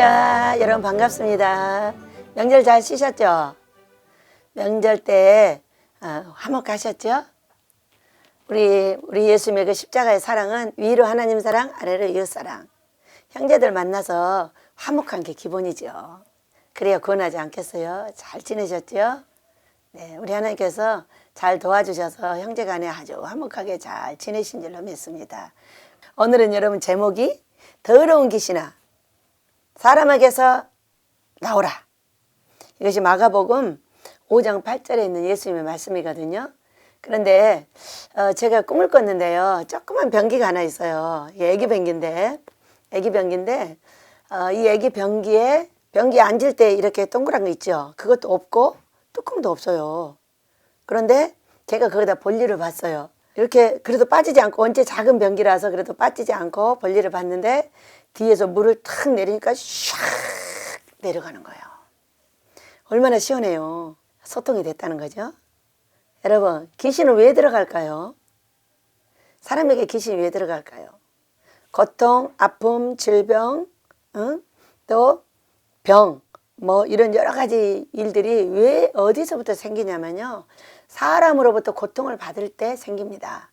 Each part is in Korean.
할렐루야, 여러분 반갑습니다. 명절 잘 쉬셨죠? 명절 때 화목하셨죠? 우리 예수님의 그 십자가의 사랑은 위로 하나님 사랑, 아래로 이웃 사랑. 형제들 만나서 화목한 게 기본이죠. 그래야 권하지 않겠어요? 잘 지내셨죠? 네, 우리 하나님께서 잘 도와주셔서 형제간에 아주 화목하게 잘 지내신 줄로 믿습니다. 오늘은 여러분 제목이 더러운 귀신아 사람에게서 나오라. 이것이 마가복음 5장 8절에 있는 예수님의 말씀이거든요. 그런데 제가 꿈을 꿨는데요. 조그만 변기가 하나 있어요. 이게 애기 변기인데 이 애기 변기에 앉을 때 이렇게 동그란 거 있죠. 그것도 없고 뚜껑도 없어요. 그런데 제가 거기다 볼일을 봤어요. 이렇게 그래도 빠지지 않고, 원체 작은 변기라서 그래도 빠지지 않고 볼일을 봤는데 뒤에서 물을 탁 내리니까 샥 내려가는 거예요. 얼마나 시원해요. 소통이 됐다는 거죠. 여러분, 귀신은 왜 들어갈까요? 사람에게 귀신이 왜 들어갈까요? 고통, 아픔, 질병, 또 병, 뭐 이런 여러 가지 일들이 왜 어디서부터 생기냐면요. 사람으로부터 고통을 받을 때 생깁니다.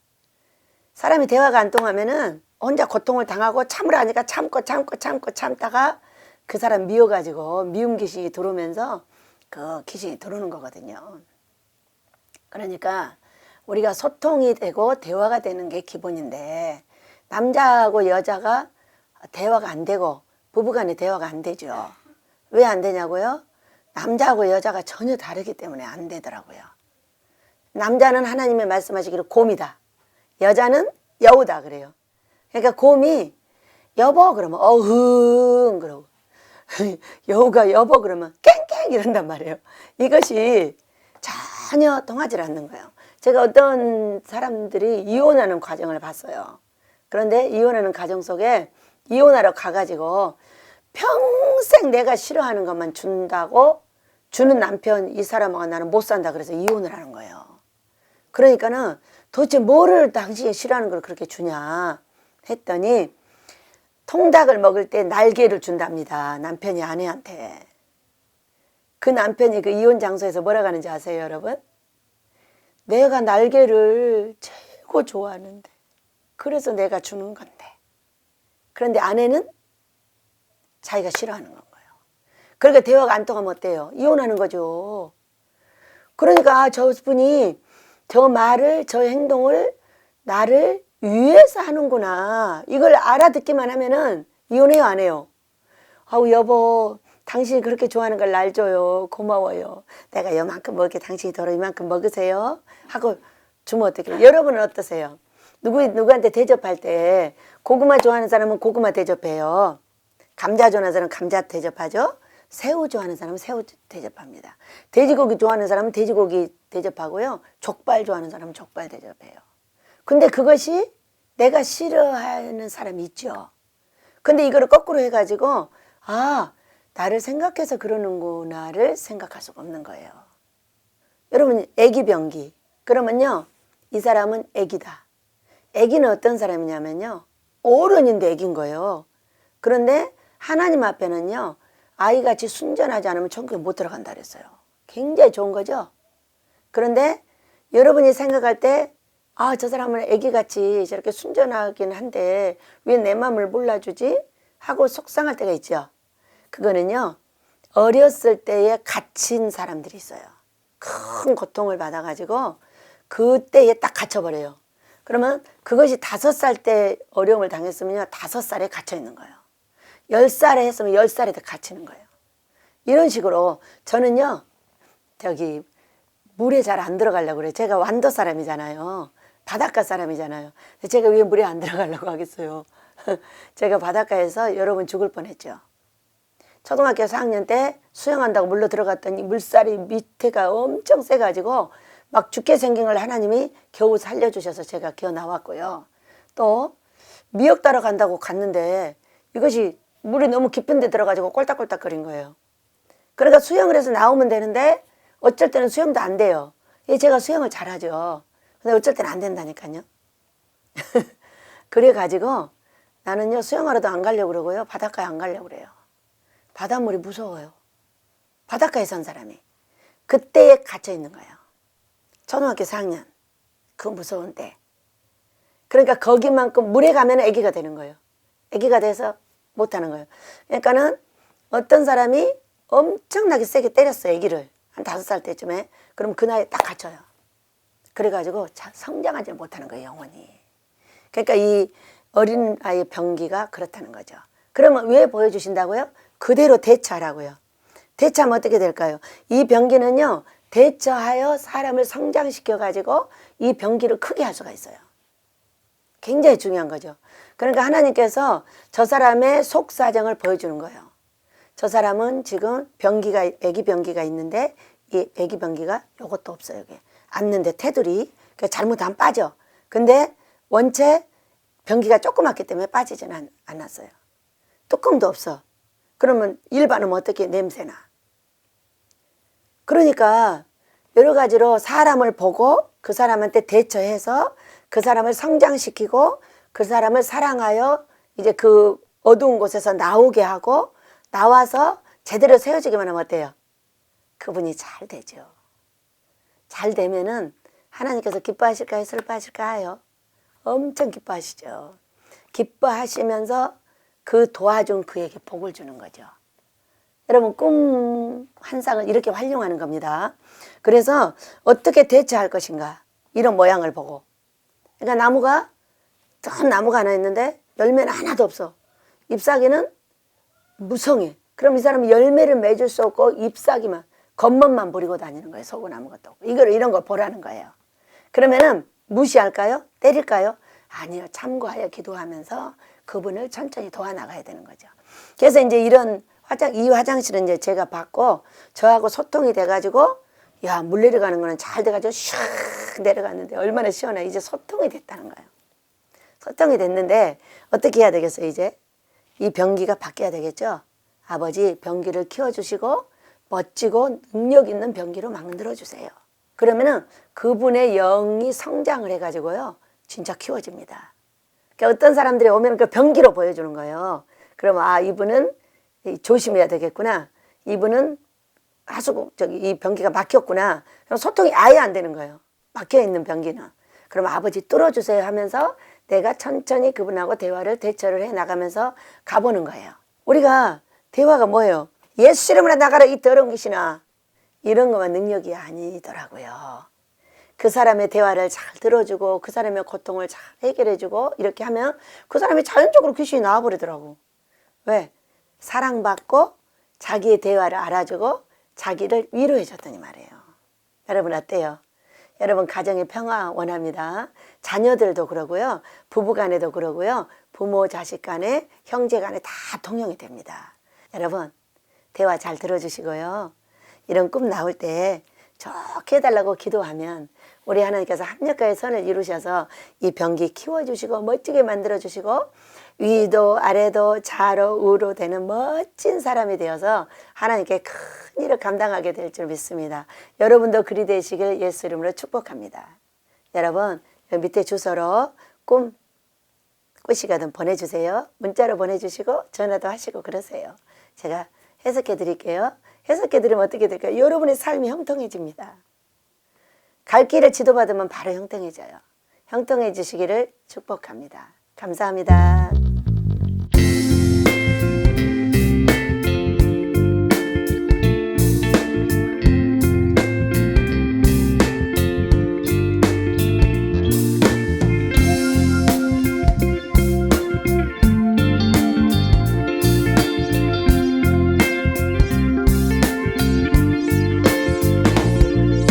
사람이 대화가 안 통하면은 혼자 고통을 당하고 참으라 하니까 참다가 그 사람 미워가지고 미움 귀신이 들어오면서 그 귀신이 들어오는 거거든요. 그러니까 우리가 소통이 되고 대화가 되는 게 기본인데 남자하고 여자가 대화가 안 되고 부부간에 대화가 안 되죠. 왜 안 되냐고요? 남자하고 여자가 전혀 다르기 때문에 안 되더라고요. 남자는 하나님의 말씀하시기로 곰이다. 여자는 여우다 그래요. 그러니까 곰이 여보 그러면 어흥 그러고 여우가 여보 그러면 깽깽 이런단 말이에요. 이것이 전혀 통하지 않는 거예요. 제가 어떤 사람들이 이혼하는 과정을 봤어요. 그런데 이혼하는 과정 속에 이혼하러 가가지고 평생 내가 싫어하는 것만 준다고 주는 남편 이 사람하고 나는 못 산다 그래서 이혼을 하는 거예요. 그러니까는 도대체 뭐를 당신이 싫어하는 걸 그렇게 주냐 했더니 통닭을 먹을 때 날개를 준답니다. 남편이 아내한테. 그 남편이 그 이혼 장소에서 뭐라고 하는지 아세요, 여러분? 내가 날개를 최고 좋아하는데 그래서 내가 주는 건데. 그런데 아내는 자기가 싫어하는 건 거예요. 그러니까 대화가 안 통하면 어때요? 이혼하는 거죠. 그러니까 저분이 저 말을, 저 행동을 나를 위해서 하는구나. 이걸 알아듣기만 하면은 이혼해요, 안 해요? 아우, 여보, 당신이 그렇게 좋아하는 걸 날 줘요. 고마워요. 내가 이만큼 먹게 당신이 더러 이만큼 먹으세요. 하고 주면 어떡해요? 여러분은 어떠세요? 누구한테 대접할 때 고구마 좋아하는 사람은 고구마 대접해요. 감자 좋아하는 사람은 감자 대접하죠. 새우 좋아하는 사람은 새우 대접합니다. 돼지고기 좋아하는 사람은 돼지고기 대접하고요. 족발 좋아하는 사람은 족발 대접해요. 근데 그것이 내가 싫어하는 사람이 있죠. 근데 이거를 거꾸로 해가지고 나를 생각해서 그러는구나를 생각할 수가 없는 거예요. 여러분 애기 변기 그러면요 이 사람은 애기다. 애기는 어떤 사람이냐면요 어른인데 애기인 거예요. 그런데 하나님 앞에는요 아이같이 순전하지 않으면 천국에 못 들어간다 그랬어요. 굉장히 좋은 거죠. 그런데 여러분이 생각할 때 저 사람은 애기같이 저렇게 순전하긴 한데 왜 내 마음을 몰라주지? 하고 속상할 때가 있죠. 그거는요 어렸을 때에 갇힌 사람들이 있어요. 큰 고통을 받아가지고 그때에 딱 갇혀버려요. 그러면 그것이 5살 때 어려움을 당했으면요 5살에 갇혀있는 거예요. 10살에 했으면 10살에 갇히는 거예요. 이런 식으로 저는요 물에 잘 안 들어가려고 그래요. 제가 완도 사람이잖아요. 바닷가 사람이잖아요. 제가 왜 물에 안 들어가려고 하겠어요. 제가 바닷가에서 여러분 죽을 뻔했죠. 초등학교 4학년 때 수영한다고 물로 들어갔더니 물살이 밑에가 엄청 세가지고 막 죽게 생긴 걸 하나님이 겨우 살려주셔서 제가 기어 나왔고요. 또 미역 따러 간다고 갔는데 이것이 물이 너무 깊은 데 들어가지고 꼴딱꼴딱 거린 거예요. 그러니까 수영을 해서 나오면 되는데 어쩔 때는 수영도 안 돼요. 제가 수영을 잘하죠. 근데 어쩔 때는 안 된다니까요. 그래가지고 나는요 수영하러도 안 가려고 그러고요 바닷가에 안 가려고 그래요. 바닷물이 무서워요. 바닷가에 선 사람이. 그때에 갇혀 있는 거예요. 초등학교 4학년. 그거 무서운데. 그러니까 거기만큼 물에 가면 아기가 되는 거예요. 아기가 돼서 못하는 거예요. 그러니까는 어떤 사람이 엄청나게 세게 때렸어요. 아기를. 한 5살 때쯤에. 그럼 그 나이에 딱 갇혀요. 그래가지고 성장하지 못하는 거예요. 영원히. 그러니까 이 어린아이의 병기가 그렇다는 거죠. 그러면 왜 보여주신다고요? 그대로 대처하라고요. 대처하면 어떻게 될까요? 이 병기는요. 대처하여 사람을 성장시켜가지고 이 병기를 크게 할 수가 있어요. 굉장히 중요한 거죠. 그러니까 하나님께서 저 사람의 속사정을 보여주는 거예요. 저 사람은 지금 병기가, 애기 병기가 있는데 이 애기 병기가 요것도 없어요. 여기. 앉는데 테두리. 그러니까 잘못하면 빠져. 근데 원체 병기가 조그맣기 때문에 빠지지는 않았어요. 뚜껑도 없어. 그러면 일반은 어떻게 냄새나. 그러니까 여러 가지로 사람을 보고 그 사람한테 대처해서 그 사람을 성장시키고 그 사람을 사랑하여 이제 그 어두운 곳에서 나오게 하고 나와서 제대로 세워지기만 하면 어때요? 그분이 잘 되죠. 잘 되면은 하나님께서 기뻐하실까요? 슬퍼하실까요? 엄청 기뻐하시죠. 기뻐하시면서 그 도와준 그에게 복을 주는 거죠. 여러분 꿈 환상을 이렇게 활용하는 겁니다. 그래서 어떻게 대처할 것인가 이런 모양을 보고 그러니까 나무가 큰 나무가 하나 있는데 열매는 하나도 없어. 잎사귀는 무성해. 그럼 이 사람은 열매를 맺을 수 없고 잎사귀만 겉멋만 부리고 다니는 거예요. 속은 아무것도 없고. 이런 걸 보라는 거예요. 그러면은 무시할까요? 때릴까요? 아니요. 참고하여 기도하면서 그분을 천천히 도와나가야 되는 거죠. 그래서 이제 이 화장실은 이제 제가 받고 저하고 소통이 돼가지고 야, 물 내려가는 거는 잘 돼가지고 슉 내려갔는데 얼마나 시원해. 이제 소통이 됐다는 거예요. 소통이 됐는데 어떻게 해야 되겠어요, 이제? 이 병기가 바뀌어야 되겠죠? 아버지, 병기를 키워주시고 멋지고 능력 있는 병기로 만들어주세요. 그러면은 그분의 영이 성장을 해가지고요, 진짜 키워집니다. 그러니까 어떤 사람들이 오면 그 병기로 보여주는 거예요. 그러면 아, 이분은 조심해야 되겠구나. 이분은 이 병기가 막혔구나. 그럼 소통이 아예 안 되는 거예요. 막혀있는 병기는. 그럼 아버지 뚫어주세요 하면서 내가 천천히 그분하고 대처를 해 나가면서 가보는 거예요. 우리가 대화가 뭐예요? 예수 이름으로 나가라 이 더러운 귀신아. 이런 것만 능력이 아니더라고요. 그 사람의 대화를 잘 들어주고 그 사람의 고통을 잘 해결해주고 이렇게 하면 그 사람이 자연적으로 귀신이 나와버리더라고. 왜? 사랑받고 자기의 대화를 알아주고 자기를 위로해줬더니 말이에요. 여러분 어때요? 여러분 가정의 평화 원합니다. 자녀들도 그러고요. 부부간에도 그러고요. 부모 자식 간에 형제 간에 다 통용이 됩니다. 여러분 대화 잘 들어주시고요. 이런 꿈 나올 때 좋게 해달라고 기도하면 우리 하나님께서 합력과의 선을 이루셔서 이 병기 키워주시고 멋지게 만들어주시고 위도 아래도 좌로 우로 되는 멋진 사람이 되어서 하나님께 큰 일을 감당하게 될 줄 믿습니다. 여러분도 그리 되시길 예수 이름으로 축복합니다. 여러분 밑에 주소로 꾸시거든 보내주세요. 문자로 보내주시고 전화도 하시고 그러세요. 제가 해석해 드릴게요. 해석해 드리면 어떻게 될까요? 여러분의 삶이 형통해집니다. 갈 길을 지도받으면 바로 형통해져요. 형통해지시기를 축복합니다. 감사합니다.